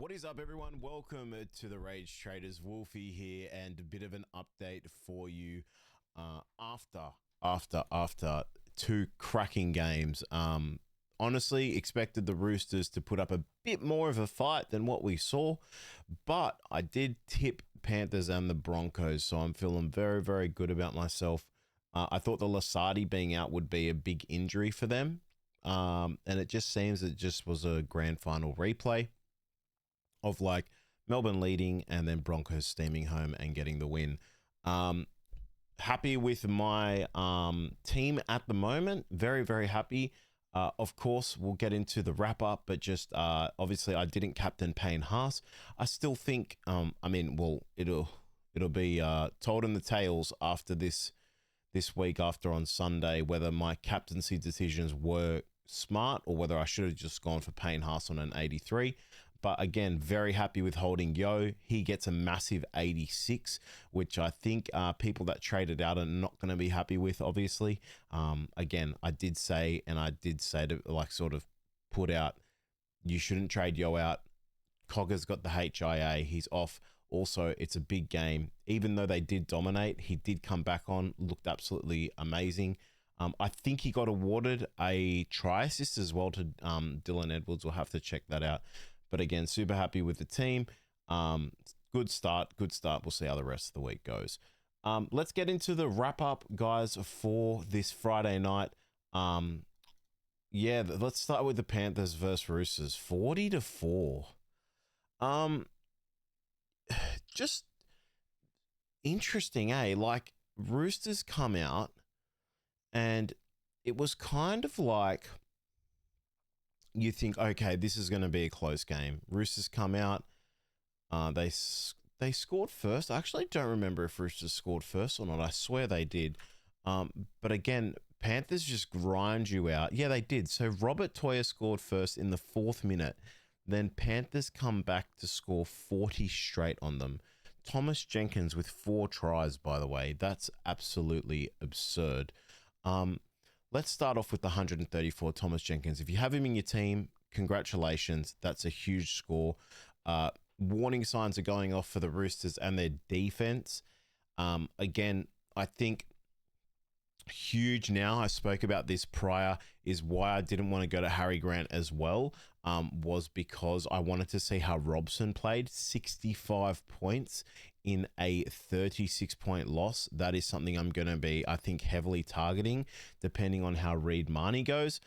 What is up, everyone? Welcome to the Rage Traders. Wolfie here, and a bit of an update for you after two cracking games. Honestly, expected the Roosters to put up a bit more of a fight than what we saw, but I did tip Panthers and the Broncos, so I'm feeling very, very good about myself. I thought the Lasardi being out would be a big injury for them, and it just seems it just was a grand final replay of like Melbourne leading and then Broncos steaming home and getting the win. Happy with my team at the moment. Very, very happy. Of course, we'll get into the wrap up, but just obviously I didn't captain Payne Haas. I still think, it'll be told in the tales after this week, after on Sunday, whether my captaincy decisions were smart or whether I should have just gone for Payne Haas on an 83. But again, very happy with holding Yo. He gets a massive 86, which I think people that traded out are not going to be happy with, obviously. Again, I did say to like sort of put out, you shouldn't trade Yo out. Cogger's got the HIA. He's off. Also, it's a big game. Even though they did dominate, he did come back on, looked absolutely amazing. I think he got awarded a try assist as well to Dylan Edwards. We'll have to check that out. But again, super happy with the team. Good start. We'll see how the rest of the week goes. Let's get into the wrap up, guys, for this Friday night. Let's start with the Panthers versus Roosters. 40-4. Just interesting, eh? Like, Roosters come out and it was kind of like, you think, okay, this is going to be a close game. Roosters come out. They scored first. I actually don't remember if Roosters scored first or not. I swear they did. But again, Panthers just grind you out. Yeah, they did. So Robert Toya scored first in the 4th minute. Then Panthers come back to score 40 straight on them. Thomas Jenkins with 4 tries, by the way. That's absolutely absurd. Let's start off with the 134 Thomas Jenkins. If you have him in your team, congratulations. That's a huge score. Warning signs are going off for the Roosters and their defense. Again, I think huge now, I spoke about this prior, is why I didn't want to go to Harry Grant as well, was because I wanted to see how Robson played. 65 points in a 36-point loss. That is something I'm going to be, I think, heavily targeting, depending on how Reed Marnie goes.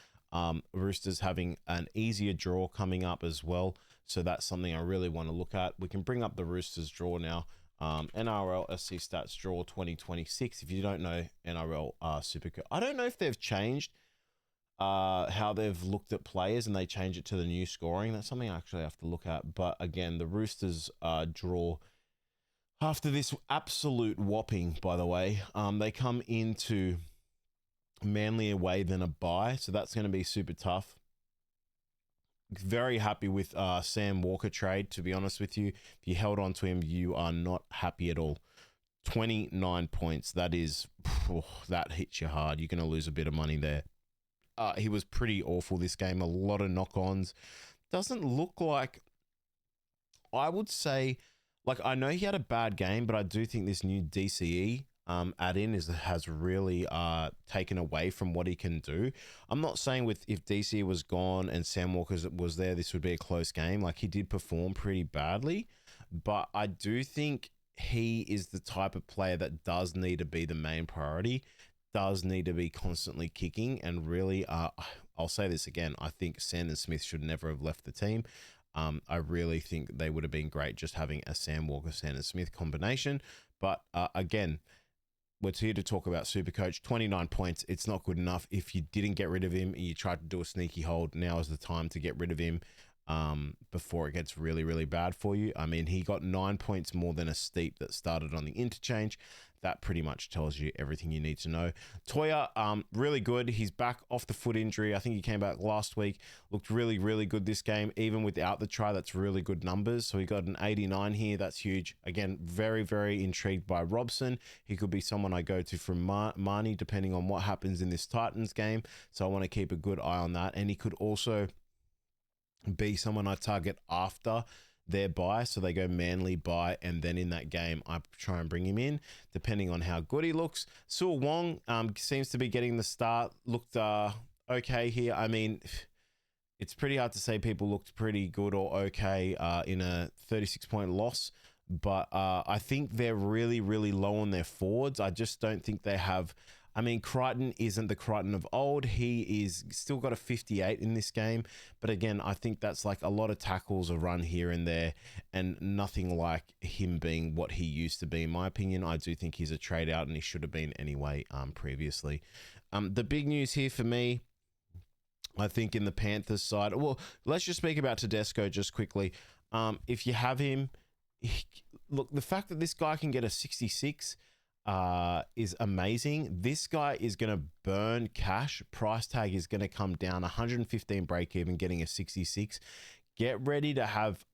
Roosters having an easier draw coming up as well, so that's something I really want to look at. We can bring up the Roosters draw now. NRL SC Stats Draw 2026. If you don't know NRL Supercoach, I don't know if they've changed how they've looked at players and they change it to the new scoring. That's something I actually have to look at. But again, the Roosters draw after this absolute whopping, by the way. They come into Manly away, then a bye, so that's going to be super tough. Very happy with Sam Walker trade, to be honest with you. If you held on to him, you are not happy at all. 29 points. That is, that hits you hard. You're going to lose a bit of money there. He was pretty awful this game. A lot of knock-ons. Doesn't look like, I would say, like, I know he had a bad game, but I do think this new DCE add-in has really taken away from what he can do. I'm not saying if DC was gone and Sam Walker was there, this would be a close game. Like, he did perform pretty badly, but I do think he is the type of player that does need to be the main priority, does need to be constantly kicking, and really, I'll say this again, I think Sandon Smith should never have left the team. I really think they would have been great just having a Sam Walker, Sandon Smith combination, but again, we're here to talk about Supercoach. 29 points. It's not good enough. If you didn't get rid of him and you tried to do a sneaky hold, now is the time to get rid of him before it gets really, really bad for you. I mean, he got 9 points more than a Steep that started on the interchange. That pretty much tells you everything you need to know. Toya, really good. He's back off the foot injury. I think he came back last week. Looked really, really good this game. Even without the try, that's really good numbers. So he got an 89 here. That's huge. Again, very, very intrigued by Robson. He could be someone I go to from Marnie, depending on what happens in this Titans game. So I want to keep a good eye on that. And he could also be someone I target after their bye. So they go Manly bye, and then in that game, I try and bring him in, depending on how good he looks. Suo Wong seems to be getting the start. Looked okay here. I mean, it's pretty hard to say people looked pretty good or okay in a 36-point loss. But I think they're really, really low on their forwards. I just don't think they have... I mean, Crichton isn't the Crichton of old. He is still got a 58 in this game. But again, I think that's like a lot of tackles are run here and there and nothing like him being what he used to be. In my opinion, I do think he's a trade out and he should have been anyway previously. The big news here for me, I think in the Panthers side, well, let's just speak about Tedesco just quickly. If you have him, look, the fact that this guy can get a 66 is amazing. This guy is going to burn cash. Price tag is going to come down 115 break even, getting a 66. Get ready to have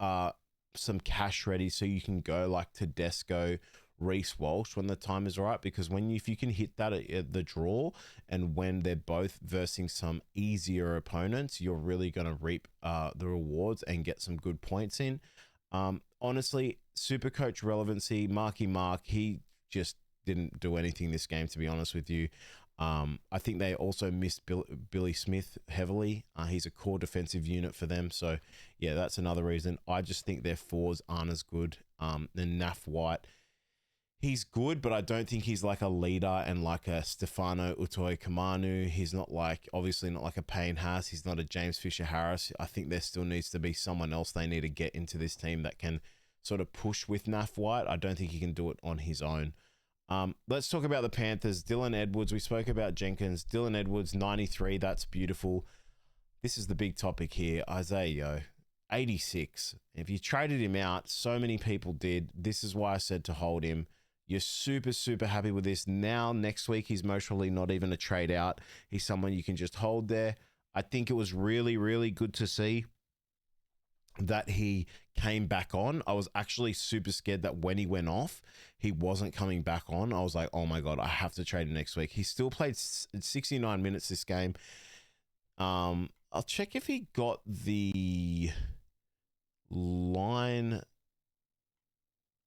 some cash ready so you can go like Tedesco, Reece Walsh when the time is right, because if you can hit that at the draw and when they're both versing some easier opponents, you're really going to reap the rewards and get some good points in. Honestly, super coach relevancy, Marky Mark, he just didn't do anything this game, to be honest with you. I think they also missed Billy Smith heavily. He's a core defensive unit for them. So, yeah, that's another reason. I just think their fours aren't as good. And Naf White, he's good, but I don't think he's like a leader and like a Stefano Utoikamanu. He's not like, obviously not like a Payne Haas. He's not a James Fisher-Harris. I think there still needs to be someone else they need to get into this team that can sort of push with Naf White. I don't think he can do it on his own. Let's talk about the Panthers. Dylan Edwards, we spoke about Jenkins. Dylan Edwards, 93, that's beautiful. This is the big topic here. Isaiah, 86. If you traded him out, so many people did. This is why I said to hold him. You're super, super happy with this. Now, next week, he's most probably not even a trade out. He's someone you can just hold there. I think it was really, really good to see that he came back on. I was actually super scared that when he went off, he wasn't coming back on. I was like, oh my God, I have to trade him next week. He still played 69 minutes this game. I'll check if he got the line...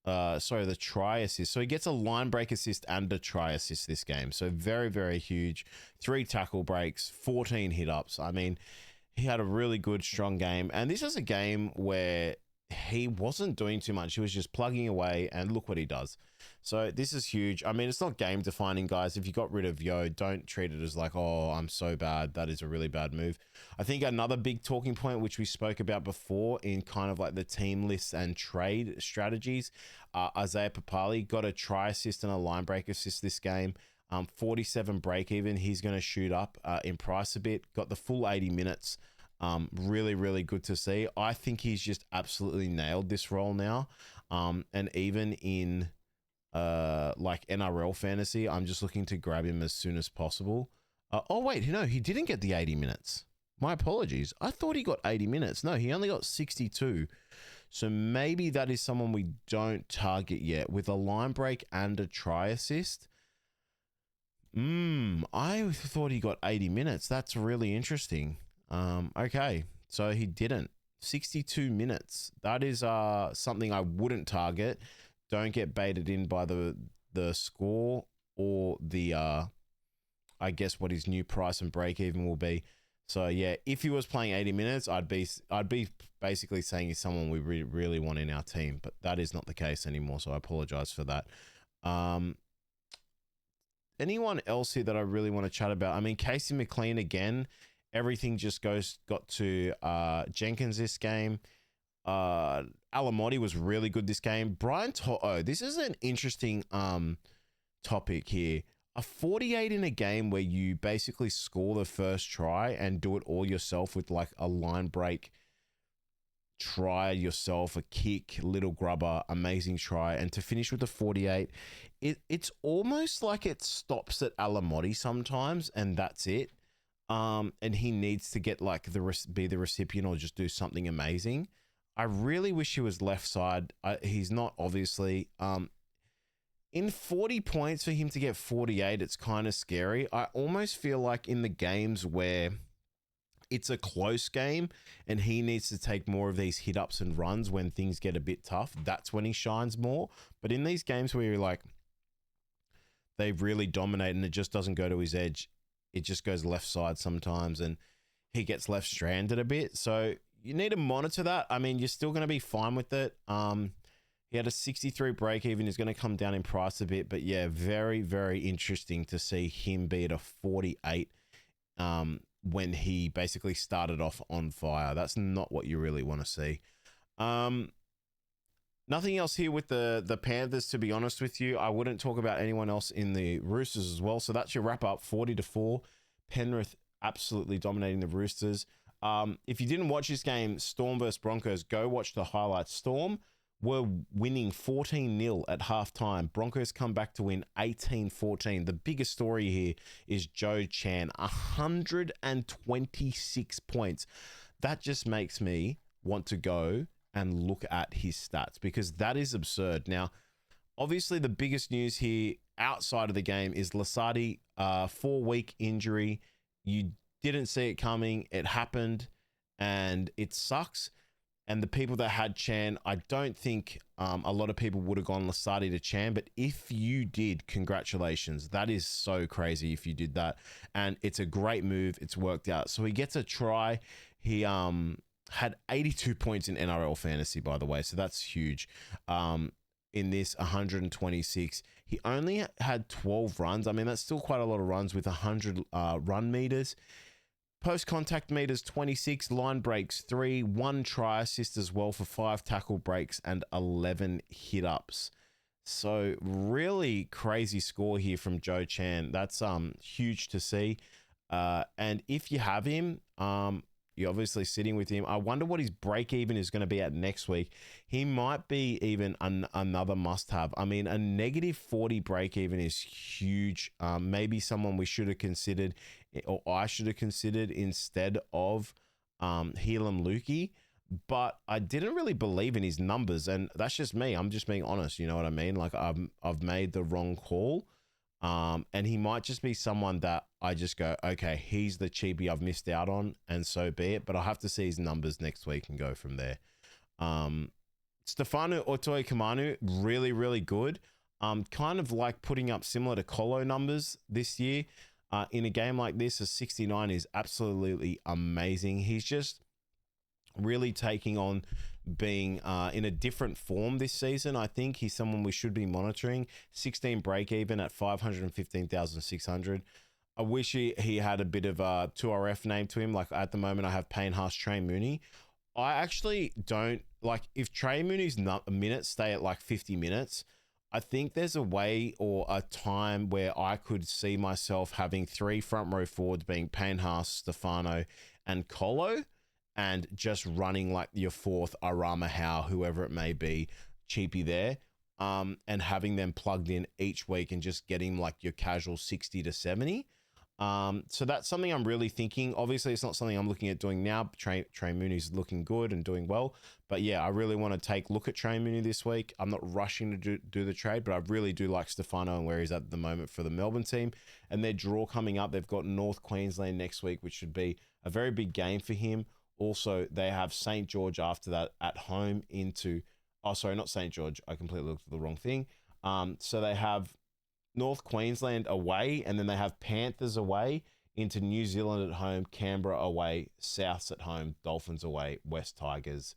the try assist. So he gets a line break assist and a try assist this game. So very, very huge. 3 tackle breaks, 14 hit ups. I mean, he had a really good, strong game. And this is a game where he wasn't doing too much. He was just plugging away, and look what he does. So this is huge. I mean, it's not game defining, guys. If you got rid of Yo, don't treat it as like, oh, I'm so bad. That is a really bad move. I think another big talking point, which we spoke about before in kind of like the team lists and trade strategies, Isaiah Papali got a try assist and a line break assist this game. 47 break even. He's going to shoot up in price a bit. Got the full 80 minutes. Really, really good to see. I think he's just absolutely nailed this role now. And even in like NRL fantasy, I'm just looking to grab him as soon as possible. Oh, wait, no, he didn't get the 80 minutes. My apologies. I thought he got 80 minutes. No, he only got 62. So maybe that is someone we don't target yet. With a line break and a try assist, I thought he got 80 minutes. That's really interesting. Okay, so he didn't. 62 minutes. That is something I wouldn't target. Don't get baited in by the score or the I guess what his new price and break even will be. So yeah, if he was playing 80 minutes, I'd be basically saying he's someone we really want in our team, but that is not the case anymore. So I apologize for that. Anyone else here that I really want to chat about? I mean, Casey McLean again. Everything just got to Jenkins this game. Alamotti was really good this game. Brian To'o, this is an interesting topic here. A 48 in a game where you basically score the first try and do it all yourself with like a line break try yourself, a kick, little grubber, amazing try, and to finish with a 48, it's almost like it stops at Alamotti sometimes, and that's it. And he needs to get like be the recipient or just do something amazing. I really wish he was left side. He's not, obviously. In 40 points for him to get 48, it's kind of scary. I almost feel like in the games where it's a close game and he needs to take more of these hit ups and runs when things get a bit tough. That's when he shines more. But in these games where you're like, they really dominate and it just doesn't go to his edge, it just goes left side sometimes and he gets left stranded a bit. So you need to monitor that. I mean, you're still going to be fine with it. He had a 63 break even. He's going to come down in price a bit, but yeah, very, very interesting to see him be at a 48 when he basically started off on fire. That's not what you really want to see. Nothing else here with the Panthers, to be honest with you. I wouldn't talk about anyone else in the Roosters as well. So that's your wrap up, 40-4. Penrith absolutely dominating the Roosters. If you didn't watch this game, Storm versus Broncos, go watch the highlights. Storm were winning 14-0 at halftime. Broncos come back to win 18-14. The biggest story here is Joe Chan, 126 points. That just makes me want to go and look at his stats because that is absurd. Now, obviously the biggest news here outside of the game is Lasati, 4-week injury. You didn't see it coming. It happened and it sucks. And the people that had Chan, I don't think a lot of people would have gone Lasati to Chan, but if you did, congratulations. That is so crazy if you did that. And it's a great move. It's worked out. So he gets a try. He had 82 points in NRL fantasy, by the way. So that's huge. In this 126, he only had 12 runs. I mean, that's still quite a lot of runs with 100 run meters. Post-contact meters, 26, line breaks, 3, 1 try assist as well for 5 tackle breaks and 11 hit-ups. So really crazy score here from Joe Chan. That's huge to see. And if you have him, you're obviously sitting with him. I wonder what his break-even is going to be at next week. He might be even another must-have. I mean, a negative 40 break-even is huge. Maybe someone we should have considered, or I should have considered instead of Helam Lukey. But I didn't really believe in his numbers, and that's just me. I'm just being honest. You know what I mean? Like I've made the wrong call. And he might just be someone that I just go, okay, he's the cheapie I've missed out on, and so be it. But I'll have to see his numbers next week and go from there. Stefano Otoi Kamanu, really, really good. Kind of like putting up similar to Colo numbers this year. In a game like this, a 69 is absolutely amazing. He's just really taking on being in a different form this season. I think he's someone we should be monitoring. 16 break even at 515,600. I wish he had a bit of a 2RF name to him. Like at the moment, I have Payne Haas, Trey Mooney. I actually don't like if Trey Mooney's minutes stay at like 50 minutes. I think there's a way or a time where I could see myself having 3 front row forwards being Payne Haas, Stefano, and Colo, and just running like your 4th Arama Howe, whoever it may be, cheapy there, and having them plugged in each week and just getting like your casual 60 to 70. So that's something I'm really thinking. Obviously, it's not something I'm looking at doing now. Trey Mooney's looking good and doing well. But yeah, I really want to look at Trey Mooney this week. I'm not rushing to do the trade, but I really do like Stefano and where he's at the moment for the Melbourne team. And their draw coming up, they've got North Queensland next week, which should be a very big game for him. Also, they have St. George after that at home into... Oh, sorry, not St. George. I completely looked at the wrong thing. So they have North Queensland away, and then they have Panthers away into New Zealand at home, Canberra away, Souths at home, Dolphins away, West Tigers.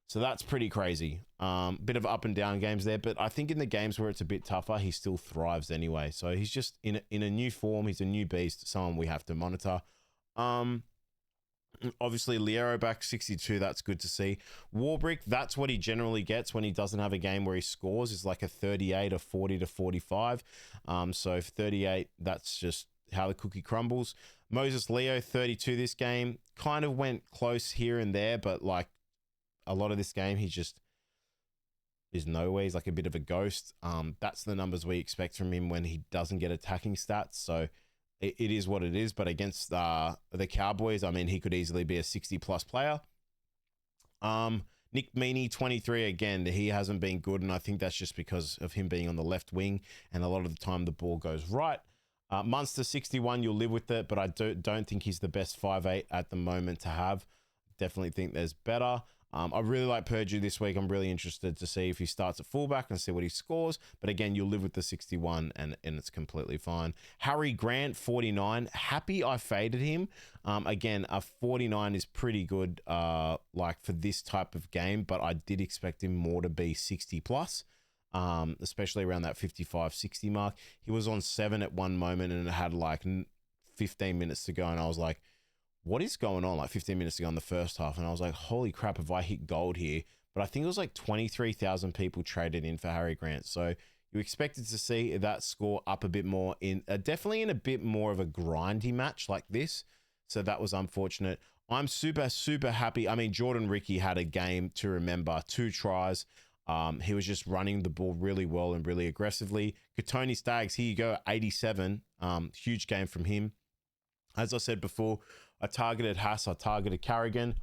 So that's pretty crazy. Bit of up and down games there, but I think in the games where it's a bit tougher, he still thrives anyway. So he's just in a new form. He's a new beast, someone we have to monitor. Obviously, Liero back 62. That's good to see. Warbrick, that's what he generally gets when he doesn't have a game where he scores, is like a 38, a 40 to 45. So 38, that's just how the cookie crumbles. Moses Leo, 32 this game. Kind of went close here and there, but like a lot of this game, he just is nowhere. He's like a bit of a ghost. That's the numbers we expect from him when he doesn't get attacking stats. So it is what it is, but against the Cowboys, I mean, he could easily be a 60-plus player. Nick Meaney, 23, again, he hasn't been good, and I think that's just because of him being on the left wing, and a lot of the time the ball goes right. Munster 61, you'll live with it, but I don't think he's the best 5'8" at the moment to have. Definitely think there's better. I really like Purdue this week. I'm really interested to see if he starts at fullback and see what he scores. But again, you'll live with the 61 and it's completely fine. Harry Grant, 49. Happy I faded him. Again, a 49 is pretty good like for this type of game, but I did expect him more to be 60 plus. Especially around that 55-60 mark. He was on 7 at one moment and it had like 15 minutes to go. And I was like, what is going on? Like 15 minutes to go in the first half. And I was like, holy crap, have I hit gold here? But I think it was like 23,000 people traded in for Harry Grant. So you expected to see that score up a bit more in definitely in a bit more of a grindy match like this. So that was unfortunate. I'm super, super happy. I mean, Jordan Ricky had a game to remember, 2 tries. He was just running the ball really well and really aggressively. Katoni Staggs, here you go, 87. Huge game from him. As I said before, I targeted Haas, I targeted Carrigan.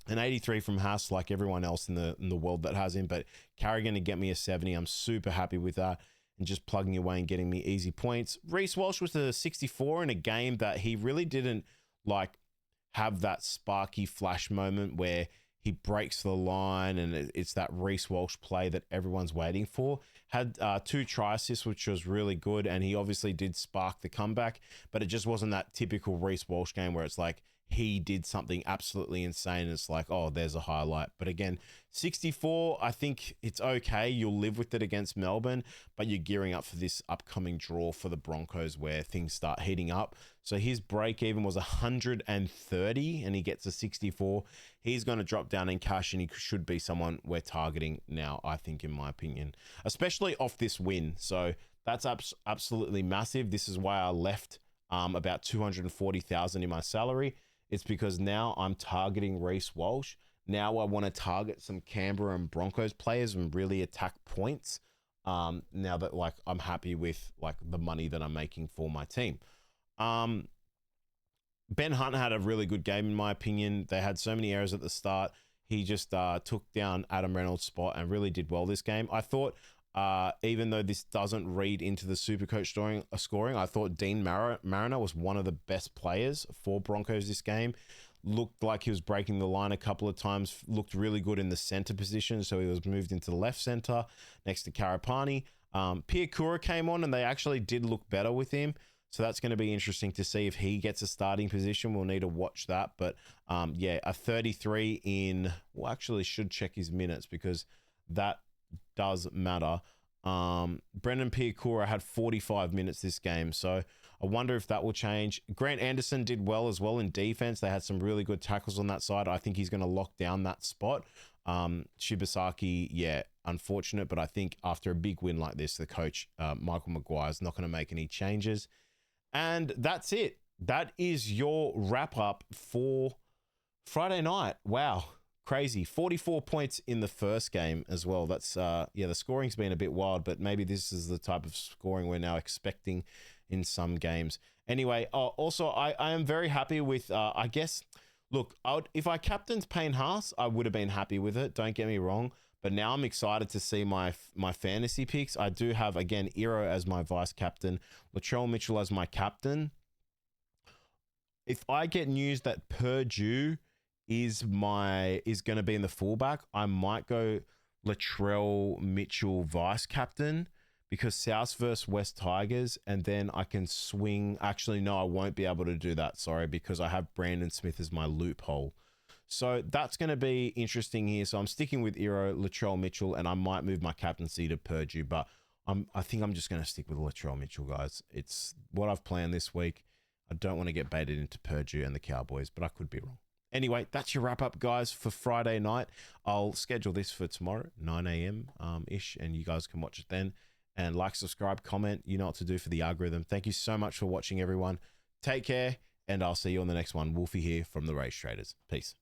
An 83 from Haas, like everyone else in the world that has him. But Carrigan to get me a 70, I'm super happy with that. And just plugging away and getting me easy points. Reece Walsh was a 64 in a game that he really didn't like have that sparky flash moment where he breaks the line and it's that Reece Walsh play that everyone's waiting for. Had 2 try assists, which was really good. And he obviously did spark the comeback, but it just wasn't that typical Reece Walsh game where it's like he did something absolutely insane. And it's like, oh, there's a highlight. But again, 64, I think it's okay. You'll live with it against Melbourne, but you're gearing up for this upcoming draw for the Broncos where things start heating up. So his break even was 130 and he gets a 64. He's going to drop down in cash and he should be someone we're targeting now, I think, in my opinion, especially off this win. So that's absolutely massive. This is why I left about 240,000 in my salary. It's because now I'm targeting Reece Walsh. Now I want to target some Canberra and Broncos players and really attack points. Now that like I'm happy with like the money that I'm making for my team. Ben Hunt had a really good game in my opinion. They had so many errors at the start. He just took down Adam Reynolds' spot and really did well this game. I thought even though this doesn't read into the Supercoach scoring, I thought Dean Mariner was one of the best players for Broncos this game. Looked like he was breaking the line a couple of times. Looked really good in the center position, so he was moved into the left center next to Karapani. Piakura came on, and they actually did look better with him. So that's going to be interesting to see if he gets a starting position. We'll need to watch that. But yeah, a 33 in... Well, actually should check his minutes because that does matter. Brendan Piakura had 45 minutes this game, so I wonder if that will change. Grant Anderson did well as well in defense. They had some really good tackles on that side. I think he's going to lock down that spot. Shibasaki, yeah, unfortunate, but I think after a big win like this, the coach, Michael Maguire, is not going to make any changes. And that's it. That is your wrap up for Friday night. Wow. Crazy. 44 points in the first game as well. That's, yeah, the scoring's been a bit wild, but maybe this is the type of scoring we're now expecting in some games. Anyway, also, I am very happy with, I guess, look, if I captained Payne Haas, I would have been happy with it. Don't get me wrong. But now I'm excited to see my fantasy picks. I do have, again, Iro as my vice captain, Latrell Mitchell as my captain. If I get news that Purdue is going to be in the fullback, I might go Latrell Mitchell vice captain because South versus West Tigers, and then I can swing. Actually, no, I won't be able to do that. Sorry, because I have Brandon Smith as my loophole. So that's going to be interesting here. So I'm sticking with Iro, Latrell Mitchell, and I might move my captaincy to Purdue, but I think I'm just going to stick with Latrell Mitchell, guys. It's what I've planned this week. I don't want to get baited into Purdue and the Cowboys, but I could be wrong. Anyway, that's your wrap up, guys, for Friday night. I'll schedule this for tomorrow, 9 a.m. Ish, and you guys can watch it then. And like, subscribe, comment. You know what to do for the algorithm. Thank you so much for watching, everyone. Take care, and I'll see you on the next one. Wolfie here from the Race Traders. Peace.